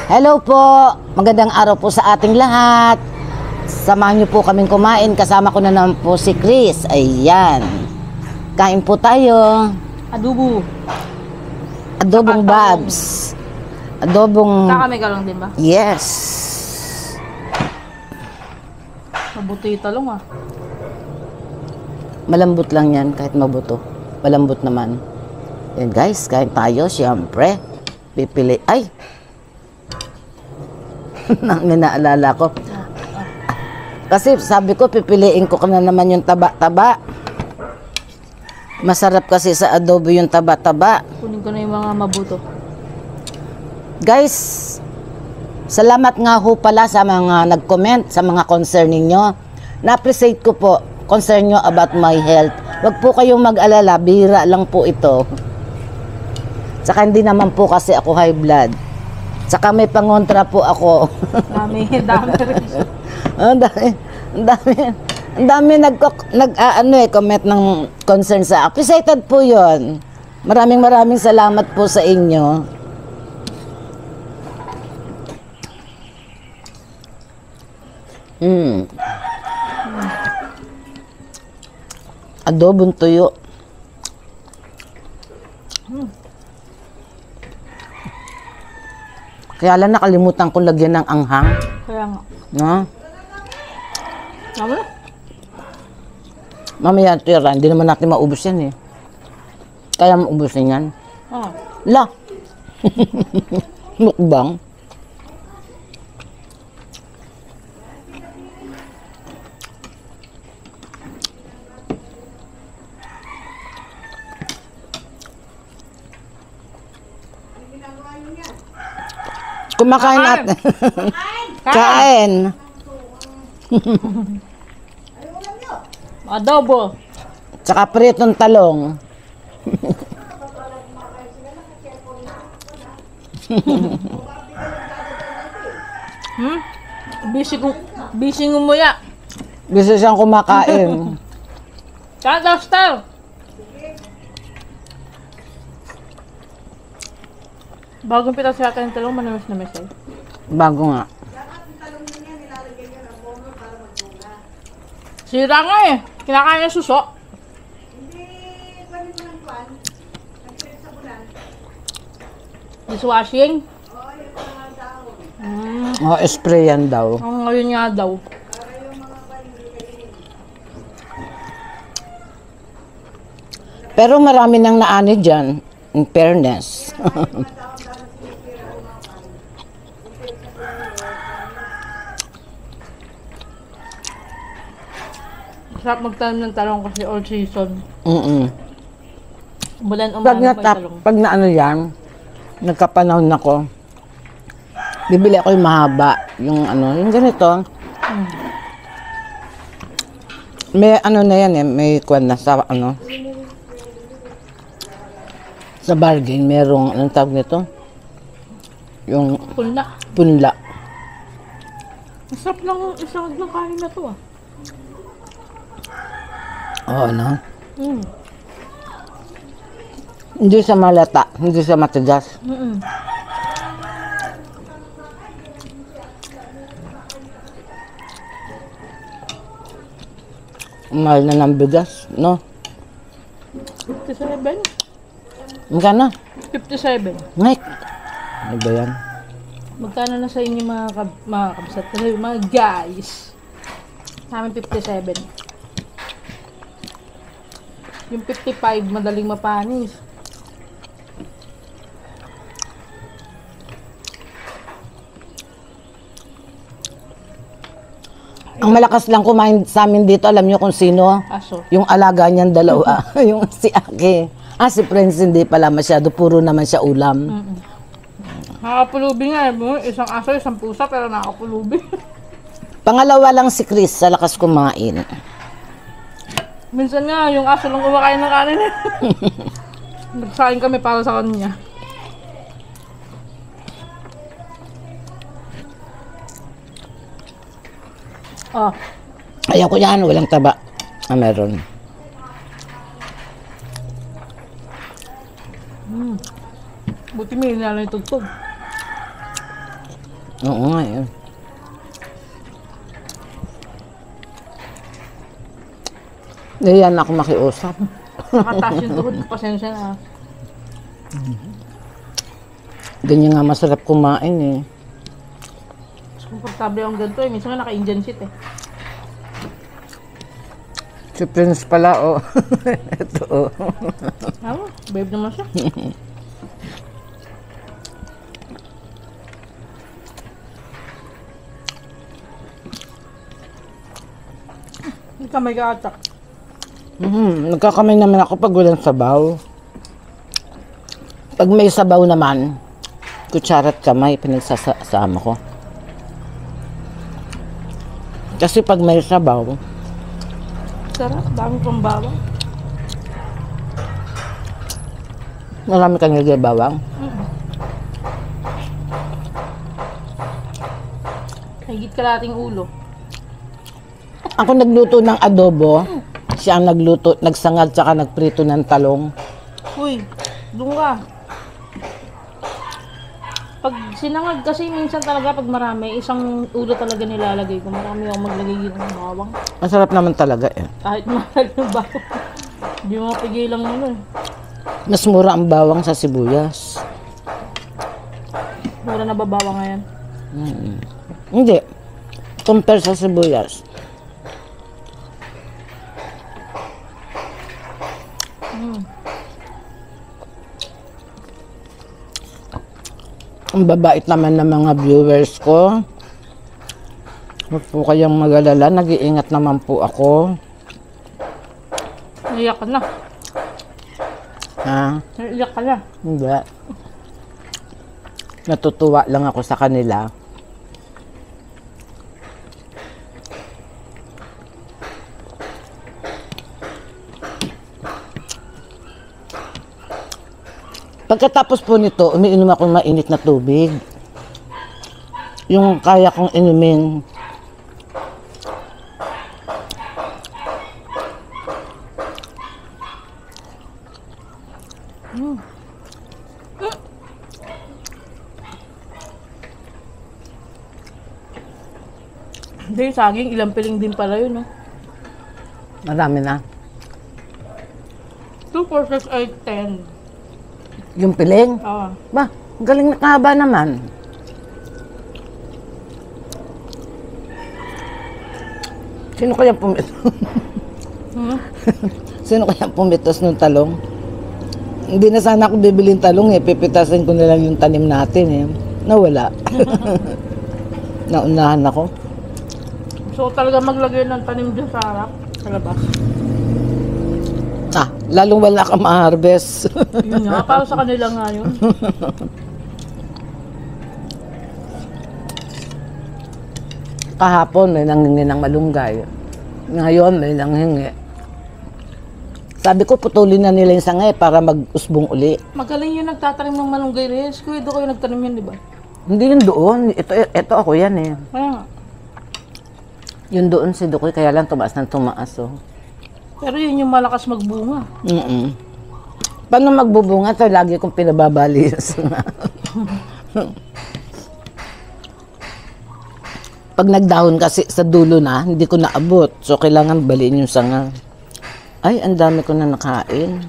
Hello po, magandang araw po sa ating lahat. Samahan niyo po kaming kumain, kasama ko na naman po si Chris. Ayan, kain po tayo. Adobo. Adobong Babs. Adobong... Kakamega lang din ba? Yes. Mabuti yung talong ah. Malambot lang yan, kahit mabuto. Malambot naman. Yan guys, kain tayo, siyempre. Pipili... Ay! May naalala ko. Kasi sabi ko, pipiliin ko na naman yung taba-taba. Masarap kasi sa adobo yung taba-taba. Kunin ko na yung mga mabuto. Guys, salamat nga ho pala sa mga nag-comment, sa mga concern ninyo. Na-appreciate ko po, concern nyo about my health. Huwag po kayong mag-alala, bihira lang po ito. Saka hindi naman po kasi ako high blood. Saka may pangontra po ako. Dami rin. Ang dami comment ng concern sa appreciated po yon. Maraming salamat po sa inyo. Adobong tuyo. Kaya lang nakalimutan ko lagyan ng anghang. Kaya nga. No? Tama? Mamaya tira, hindi naman natin maubos yan eh. Kaya maubusin yan. Ah. La! Mukbang. Kumakain natin. Kain. Adobo. Tsaka pritong talong. Busy ngumuya. Gusto siyang kumakain. Kaya style. Bagong pitas yata yung talong, manamis na mesay. Bago nga. Sira nga eh. Kinakain yung suso. Dishwashing. Spray yan daw. Ang ngayon nga daw. Pero marami nang naani dyan. In fairness. Sarap magtanim ng talong kasi all season. Pag na ano yan, nagkapanahon ako, bibili ako yung mahaba. Yung ano, yung ganito. May ano na yan eh, may kwan na sa ano. Sa bargain, merong, anong tawag nito? Yung Punla. punla. Masarap lang isang ng kanin na to ah. Oo, ano? Hindi siya malata, hindi siya matigas. Mahal na ng bigas, no? 57? Magkano? 57. Mike, ano ba yan? Magkano na sa inyo mga kabisat? Kasi mga guys. Sa amin 57. Yung 55, madaling mapanis. Ang malakas lang kumain sa amin dito, alam niyo kung sino? Aso. Yung alaga niyan dalawa, yung si Aki. Si Prince hindi pala masyado, puro naman siya ulam. Nakakapulubi nga eh. Isang aso, isang pusa, pero nakakapulubi. Pangalawa lang si Chris sa lakas kumain. Minsan nga, yung aso lang kumakain ng kanin eh. Nagsain kami para sa kanya. Oh. Ayaw ko yan, walang taba. Meron. Buti may nilalay tugtog. Oo nga yun. Ngayon ako makiusap. Nakataas yung tuhod ko. Pasensya na. Ganyan nga masarap kumain eh. Mas komportable ang ganito eh. Minsan nga naka-Indian seat eh. Si Prince pala, oh. Ito, oh. Tama, babe naman siya. Hindi ka may kaatak. Nagkakamay naman ako pag walang sabaw. Pag may sabaw naman, kutsara at kamay, pinagsasama ko. Kasi pag may sabaw, Sarap, dami pang bawang. marami kang nilagay bawang. Higit kalating ulo. Ako nagluto ng adobo, siya ang nagluto, nagsangad tsaka nagprito ng talong. Uy, doon ka. Pag sinangag kasi minsan talaga pag marami, isang ulo talaga nilalagay ko. Marami akong maglagay ng bawang. Masarap naman talaga eh. Kahit mahal yung bawang. Hindi mo mapigilan mo nun. Mas mura ang bawang sa sibuyas. Mura na ba bawang ngayon? Hindi. Compare sa sibuyas. Ang babait naman ng mga viewers ko. Huwag po kayong mag-alala. Nag-iingat naman po ako. Naiyak ka na. Ha? Naiyak ka na. Hindi. Natutuwa lang ako sa kanila. Pagkatapos po nito, umiinom ako ng mainit na tubig. Yung kaya kong inumin. Hindi, saging, ilang piling din pala yun, no? Marami na. 2, 4, 6, 8, 10. Yung piling? Oo. Ba, galing na kahaba naman. Sino kaya pumitos? Sino kaya pumitos ng talong? Hindi na sana ako bibiling talong eh. Pipitasin ko na lang yung tanim natin eh. Nawala. Naunahan ako. So talaga maglagay ng tanim dyan sa harap, sa labas. Ah, lalong wala ka ma-harvest. Yun nga, para sa kanila nga yun. Kahapon may nanghingi ng malunggay. Ngayon may nanghingi. Sabi ko putulin na nila yung sangay para mag-usbong uli. Magaling yung nagtatanim ng malunggay rin. Kuya, doon kayo nagtanim yun, di ba? Hindi yun doon. Ito ako yan eh. Kaya nga. Yun doon si Dukoy, kaya lang tumaas ng tumaas oh. Pero yun yung malakas magbunga. Paano magbubunga? Ito lagi kong pinababali yung sanga. Pag nagdahon kasi sa dulo na, hindi ko naabot. So, kailangan baliin yung sanga. Ay, ang dami ko na nakain.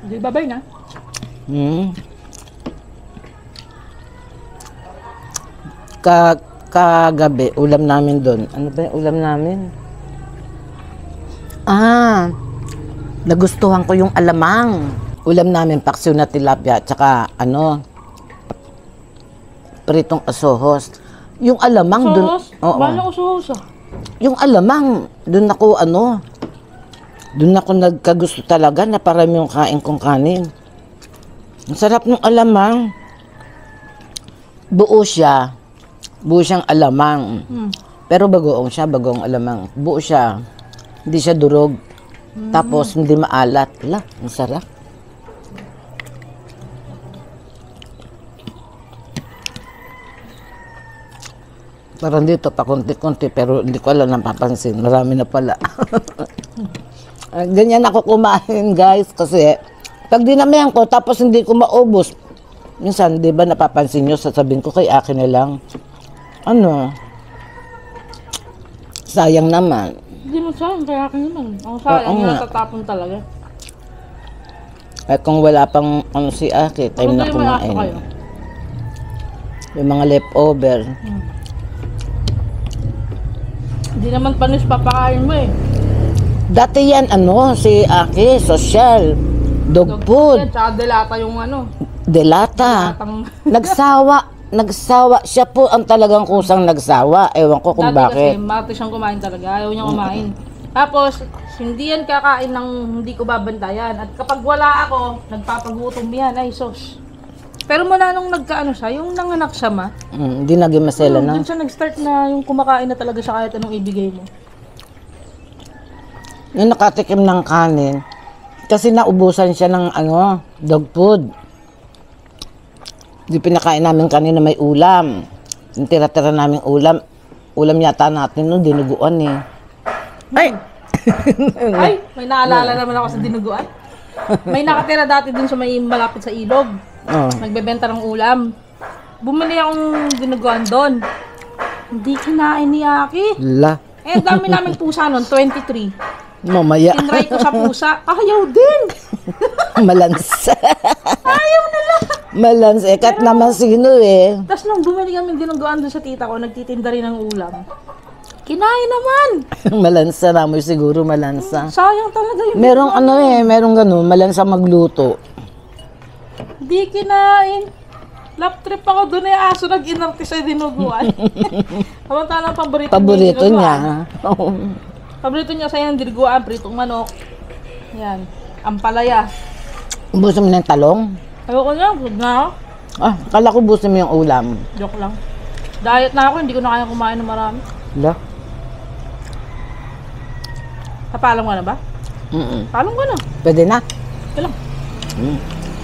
Hindi, babay na. Kagabi, ulam namin doon. Ano ba yung ulam namin? Nagustuhan ko yung alamang. Ulam namin, paksiw na tilapia, tsaka pritong asohos. Yung alamang doon. Sohos? Bahala ko sohos ah. Yung alamang, doon ako nagkagusto talaga na parami yung kain kong kanin. Ang sarap ng alamang. Buo siyang alamang. Pero bagoong siya, bagoong alamang. Buo siya. Hindi siya durog. Tapos hindi maalat. Ala, ang sarap. Parang dito pa konti-konti pero hindi ko alam napapansin. Marami na pala. Ganyan ako kumain guys kasi pag dinamihan ko tapos hindi ko maubos, Minsan, di ba napapansin nyo, sasabihin ko kay akin na lang, ano, sayang naman. Hindi mo sayang, kaya akin naman. Ang sayang, Oo yung nga. natatapon talaga. Eh kung wala pang ano si Aki, time na Ano may aso kayo? kumain. Yung mga leftover. Hindi naman panis papakain mo eh. Dati yan, ano, si Aki, social. Dog food. Yan, tsaka delata yung ano. Delata. Delatang... Nagsawa. Siya po ang talagang kusang nagsawa. Ewan ko kung Dati bakit. kasi mati siyang kumain talaga. Ayaw niya kumain. Tapos, hindi yan kakain ng hindi ko babantayan. At kapag wala ako, nagpapagutom yan. Ay, sos. Pero mula nung nagkaano siya, yung nanganak siya ma, Hindi naging masela na. doon siya nag-start na yung kumakain na talaga siya kahit anong ibigay mo. Yung nakatikim ng kanin, kasi naubusan siya ng ano, dog food. Di pinakain namin kanina may ulam. Yung tira-tira namin ulam yata natin no, dinuguan eh. Ay! Ay, may naalala naman ako sa dinuguan. May nakatira dati dun sa may malapit sa ilog. Oh. Nagbebenta ng ulam. Bumili akong dinuguan doon. Hindi kinain ni Aki. La. Eh, dami namin pusa noon, 23. Mamaya. Tinry ko sa pusa, ayaw din. Malansa. Ayaw nila. Malansa. Eh, kahit naman sino eh. Tapos nung bumili kami dinuguan doon sa tita ko, nagtitinda rin ng ulam. Kinain naman. Malansa na mo siguro malansa. Sayang talaga yung Merong ano eh, merong ganun, malansa magluto. Hindi kinain. Lap trip ako doon eh, aso nag-inarti sa dinuguan. Kamantalang paborito, Paborito yung niya. dinuguan. Paborito niya sa yung dinuguan, pritong manok. Yan, ampalaya. Buso mo ng talong? Ayoko na, huwag na ako. Ah, kala ko buso mo yung ulam. Joke lang. Diet na ako, hindi ko na kaya kumain ng marami. La? Napalam ka na ba? Palam ka na. Pwede na. Sige lang.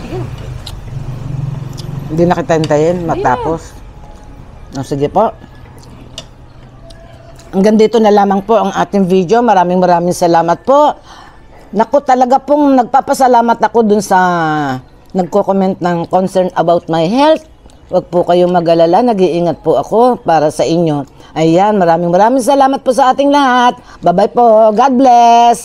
Sige lang. Hindi na kita hintayin matapos. Oh, sige po. Hanggang dito na lamang po ang ating video. Maraming salamat po. Naku, talaga pong nagpapasalamat ako dun sa nagko-comment ng concern about my health. Huwag po kayong mag-alala. Nag-iingat po ako para sa inyo. Ayan, maraming salamat po sa ating lahat. Bye-bye po. God bless.